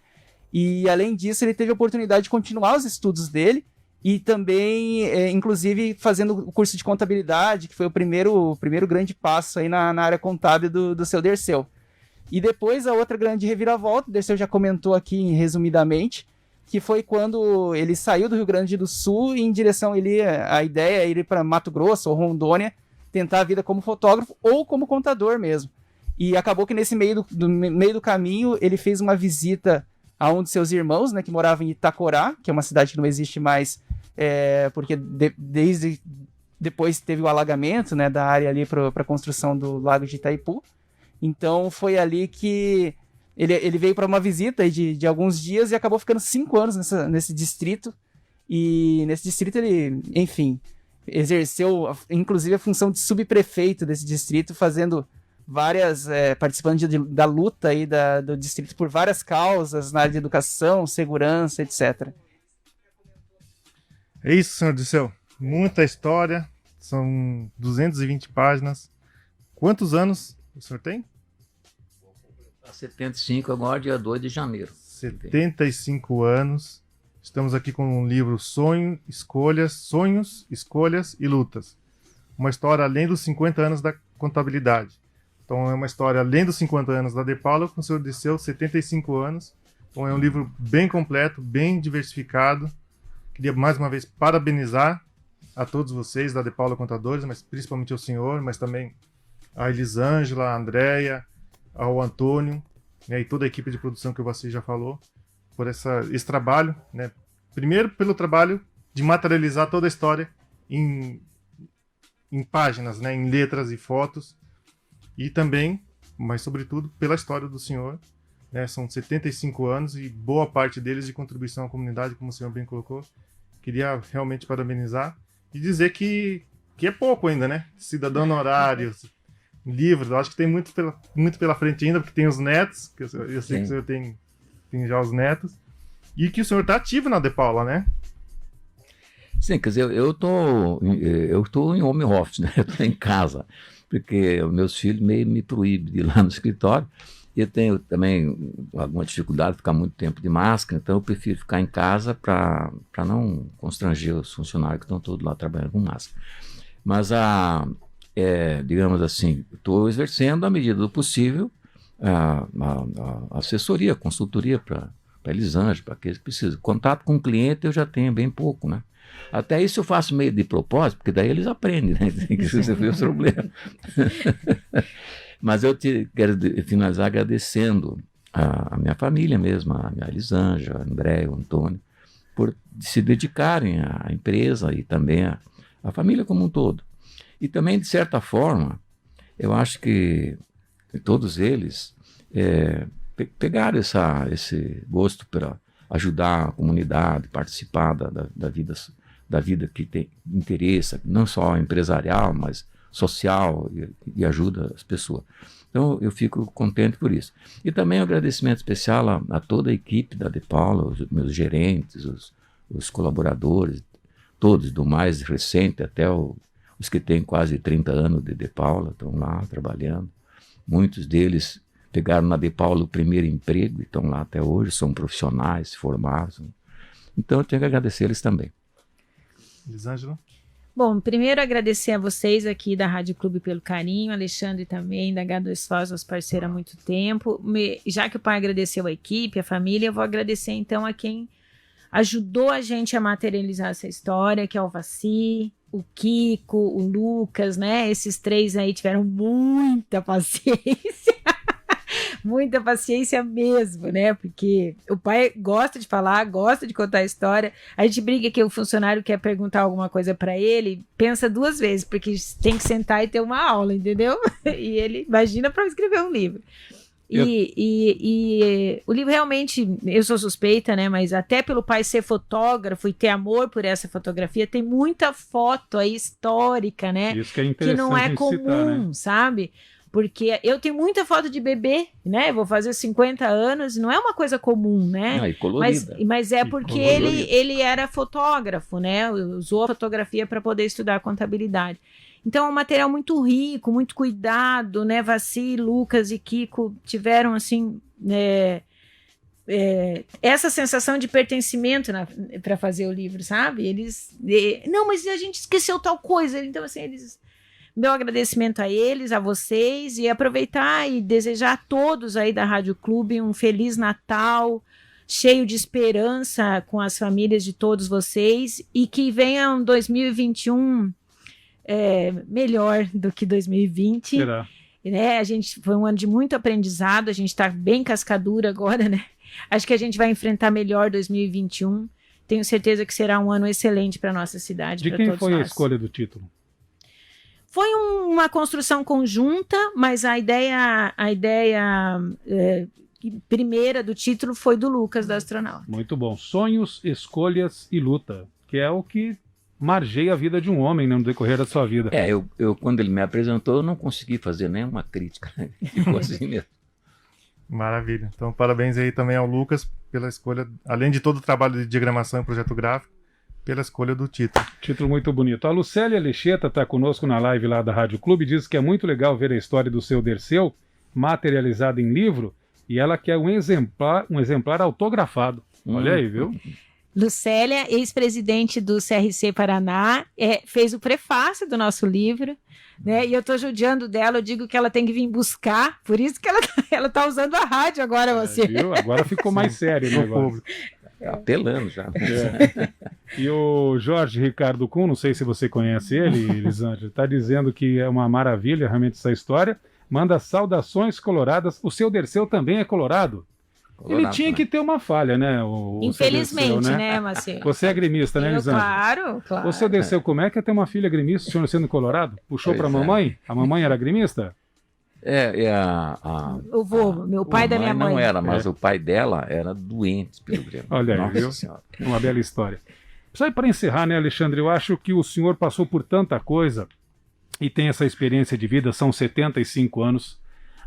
e além disso ele teve a oportunidade de continuar os estudos dele, e também, inclusive, fazendo o curso de contabilidade, que foi o primeiro grande passo aí na área contábil do seu Dirceu. E depois a outra grande reviravolta, o Dirceu já comentou aqui resumidamente, que foi quando ele saiu do Rio Grande do Sul e em direção a ideia é ir para Mato Grosso ou Rondônia, tentar a vida como fotógrafo ou como contador mesmo. E acabou que nesse meio do caminho ele fez uma visita a um de seus irmãos, né, que morava em Itacorá, que é uma cidade que não existe mais, porque desde depois teve o alagamento, né, da área ali para a construção do Lago de Itaipu. Então foi ali que Ele veio para uma visita aí de alguns dias e acabou ficando 5 anos nesse distrito. E nesse distrito ele, enfim, exerceu inclusive a função de subprefeito desse distrito, fazendo participando da luta aí do distrito por várias causas na área de educação, segurança, etc. É isso, senhor Dirceu. Muita história, são 220 páginas. Quantos anos o senhor tem? 75 agora, dia 2 de janeiro. 75 anos. Estamos aqui com um livro Sonhos, Escolhas e Lutas. Uma história além dos 50 anos da contabilidade. Então é uma história além dos 50 anos da De Paula, com o senhor Dirceu, 75 anos. Então é um livro bem completo, bem diversificado. Queria mais uma vez parabenizar a todos vocês da De Paula Contadores, mas principalmente ao senhor, mas também a Elisângela, a Andréia, ao Antônio, né, e toda a equipe de produção que você já falou, por esse trabalho, né? Primeiro pelo trabalho de materializar toda a história em páginas, né, em letras e fotos, e também, mas sobretudo, pela história do senhor, né? São 75 anos e boa parte deles de contribuição à comunidade, como o senhor bem colocou. Queria realmente parabenizar e dizer que é pouco ainda, né? Cidadão honorário, livro, eu acho que tem muito pela frente ainda, porque tem os netos, que eu sei que o senhor tem já os netos, e que o senhor está ativo na De Paula, né? Sim, quer dizer, eu tô em home office, né? Eu tô em casa, porque meus filhos meio me proíbem de ir lá no escritório. E eu tenho também alguma dificuldade de ficar muito tempo de máscara, então eu prefiro ficar em casa para não constranger os funcionários que estão todos lá trabalhando com máscara. Mas, digamos assim, estou exercendo, à medida do possível, a assessoria, a consultoria para Elisângela, para aqueles que precisam. Contato com o cliente eu já tenho bem pouco, né? Até isso eu faço meio de propósito, porque daí eles aprendem, né? Tem que resolver os problemas. Mas eu quero finalizar agradecendo a minha família mesmo, a minha Elisângela, a André, o Antônio, por se dedicarem à empresa e também à família como um todo. E também, de certa forma, eu acho que todos eles pegaram esse gosto para ajudar a comunidade, participar da vida que tem interesse, não só empresarial, mas social e ajuda as pessoas. Então eu fico contente por isso. E também um agradecimento especial a toda a equipe da De Paula, os meus gerentes, os colaboradores, todos, do mais recente até os que têm quase 30 anos de Paula, estão lá trabalhando. Muitos deles pegaram na De Paula o primeiro emprego e estão lá até hoje, são profissionais, se formaram. Então eu tenho que agradecer eles também. Elisângela? Bom, primeiro agradecer a vocês aqui da Rádio Clube pelo carinho, Alexandre também, da H2Foz, nosso parceiro há muito tempo. Já que o pai agradeceu a equipe, a família, eu vou agradecer então a quem ajudou a gente a materializar essa história, que é o Vaci, o Kiko, o Lucas, né? Esses três aí tiveram muita paciência. Muita paciência mesmo, né? Porque o pai gosta de falar, gosta de contar a história. A gente briga que o funcionário quer perguntar alguma coisa para ele, pensa 2 vezes, porque tem que sentar e ter uma aula, entendeu? E ele imagina para escrever um livro. E o livro realmente, eu sou suspeita, né? Mas até pelo pai ser fotógrafo e ter amor por essa fotografia, tem muita foto aí histórica, né? Isso que é interessante, que não é comum, citar, né? sabe? Porque eu tenho muita foto de bebê, né? Vou fazer 50 anos, não é uma coisa comum, né? Não, e colorida. Mas é porque ele era fotógrafo, né? Usou a fotografia para poder estudar contabilidade. Então é um material muito rico, muito cuidado, né? Vaci, Lucas e Kiko tiveram, assim, essa sensação de pertencimento para fazer o livro, sabe? Eles... não, mas a gente esqueceu tal coisa. Então, assim, eles... Meu agradecimento a eles, a vocês, e aproveitar e desejar a todos aí da Rádio Clube um Feliz Natal, cheio de esperança com as famílias de todos vocês, e que venha um 2021 melhor do que 2020. Será? Né? Foi um ano de muito aprendizado, a gente está bem cascadura agora, né? Acho que a gente vai enfrentar melhor 2021. Tenho certeza que será um ano excelente para a nossa cidade. De quem foi a escolha do título? Foi uma construção conjunta, mas a ideia primeira do título foi do Lucas, da Astronauta. Muito bom. Sonhos, escolhas e luta, que é o que margeia a vida de um homem, né, no decorrer da sua vida. Eu quando ele me apresentou, eu não consegui fazer nenhuma crítica. Ficou assim mesmo. Maravilha. Então, parabéns aí também ao Lucas pela escolha, além de todo o trabalho de diagramação e projeto gráfico, pela escolha do título. Título muito bonito. A Lucélia Lecheta está conosco na live lá da Rádio Clube, diz que é muito legal ver a história do seu Derceu materializada em livro, e ela quer um exemplar autografado. Olha aí, viu? Lucélia, ex-presidente do CRC Paraná, fez o prefácio do nosso livro, né? E eu estou judiando dela, eu digo que ela tem que vir buscar, por isso que ela está usando a rádio agora, você. Viu? Agora ficou mais sério o negócio. Apelando já. E o Jorge Ricardo Kuhn, não sei se você conhece ele, Elisângela, está dizendo que é uma maravilha realmente essa história. Manda saudações coloradas. O seu Derceu também é colorado? Ele tinha que ter uma falha, né? Infelizmente, Derceu, né, Marcelo? Você é gremista, né, Elisângela? Claro. Você Derceu, como é que é ter uma filha gremista, o senhor sendo colorado? Puxou para a mamãe? A mamãe era gremista? O vô, meu pai da minha mãe. Não era, mas o pai dela era doente pelo Grêmio. Olha aí, viu? Senhora. Uma bela história. Só para encerrar, né, Alexandre, eu acho que o senhor passou por tanta coisa e tem essa experiência de vida, são 75 anos.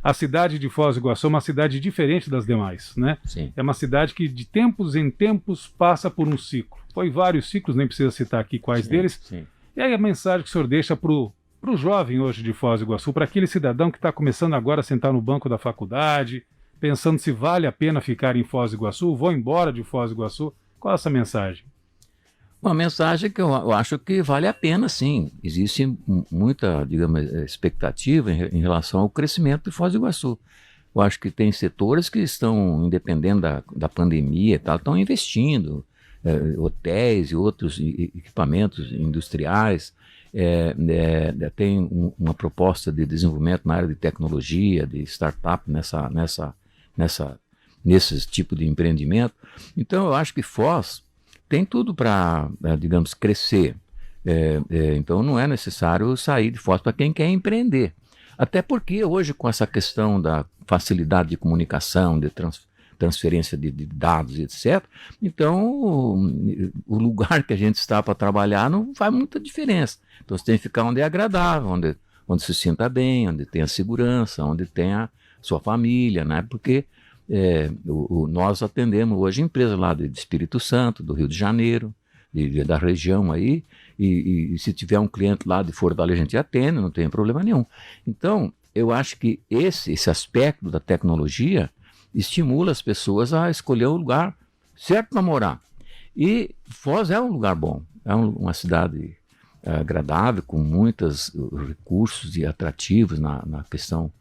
A cidade de Foz do Iguaçu é uma cidade diferente das demais, né? Sim. É uma cidade que de tempos em tempos passa por um ciclo. Foi vários ciclos, nem precisa citar aqui quais deles. Sim. E aí a mensagem que o senhor deixa para o jovem hoje de Foz do Iguaçu, para aquele cidadão que está começando agora a sentar no banco da faculdade, pensando se vale a pena ficar em Foz do Iguaçu, vou embora de Foz do Iguaçu, qual é essa mensagem? Uma mensagem que eu acho que vale a pena, sim. Existe muita, digamos, expectativa em relação ao crescimento de Foz do Iguaçu. Eu acho que tem setores que estão, independendo da pandemia e tal, estão investindo, hotéis e outros equipamentos industriais. Tem uma proposta de desenvolvimento na área de tecnologia, de startup nesse tipo de empreendimento. Então, eu acho que Foz tem tudo para, digamos, crescer. Então, não é necessário sair de Foz para quem quer empreender. Até porque hoje, com essa questão da facilidade de comunicação, de transferência de dados, etc., então o lugar que a gente está para trabalhar não faz muita diferença. Então, você tem que ficar onde é agradável, onde se sinta bem, onde tem a segurança, onde tem a sua família, né? Porque nós atendemos hoje empresas lá de Espírito Santo, do Rio de Janeiro, da região aí, e se tiver um cliente lá de Fortaleza, a gente atende, não tem problema nenhum. Então, eu acho que esse aspecto da tecnologia estimula as pessoas a escolher o lugar certo para morar. E Foz é um lugar bom, é uma cidade agradável, com muitos recursos e atrativos na questão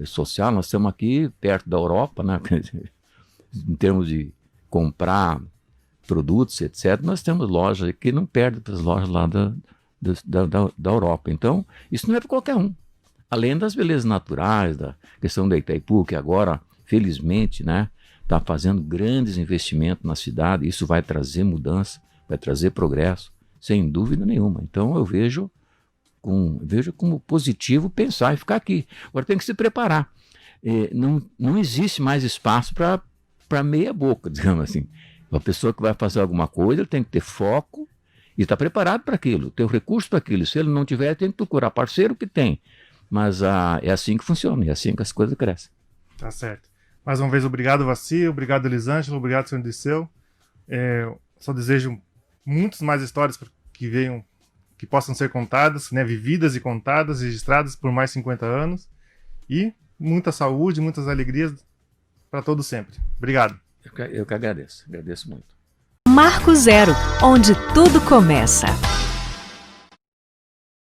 social. Nós estamos aqui perto da Europa, né? Em termos de comprar produtos, etc., nós temos lojas que não perdem para as lojas lá da Europa. Então, isso não é para qualquer um. Além das belezas naturais, da questão da Itaipu, que agora, felizmente, né, está fazendo grandes investimentos na cidade. Isso vai trazer mudança, vai trazer progresso, sem dúvida nenhuma. Então, eu vejo como positivo pensar em ficar aqui. Agora tem que se preparar. Não existe mais espaço para meia boca, digamos assim. A pessoa que vai fazer alguma coisa tem que ter foco e estar preparado para aquilo, ter o recurso para aquilo. Se ele não tiver, tem que procurar parceiro que tem. Mas é assim que funciona, é assim que as coisas crescem. Tá certo. Mais uma vez, obrigado, Vassi, obrigado, Elisângela, obrigado, senhor Dirceu. Só desejo muitas mais histórias que possam ser contadas, né, vividas e contadas, registradas por mais 50 anos. E muita saúde, muitas alegrias para todos sempre. Obrigado. Eu que agradeço muito. Marco Zero, onde tudo começa.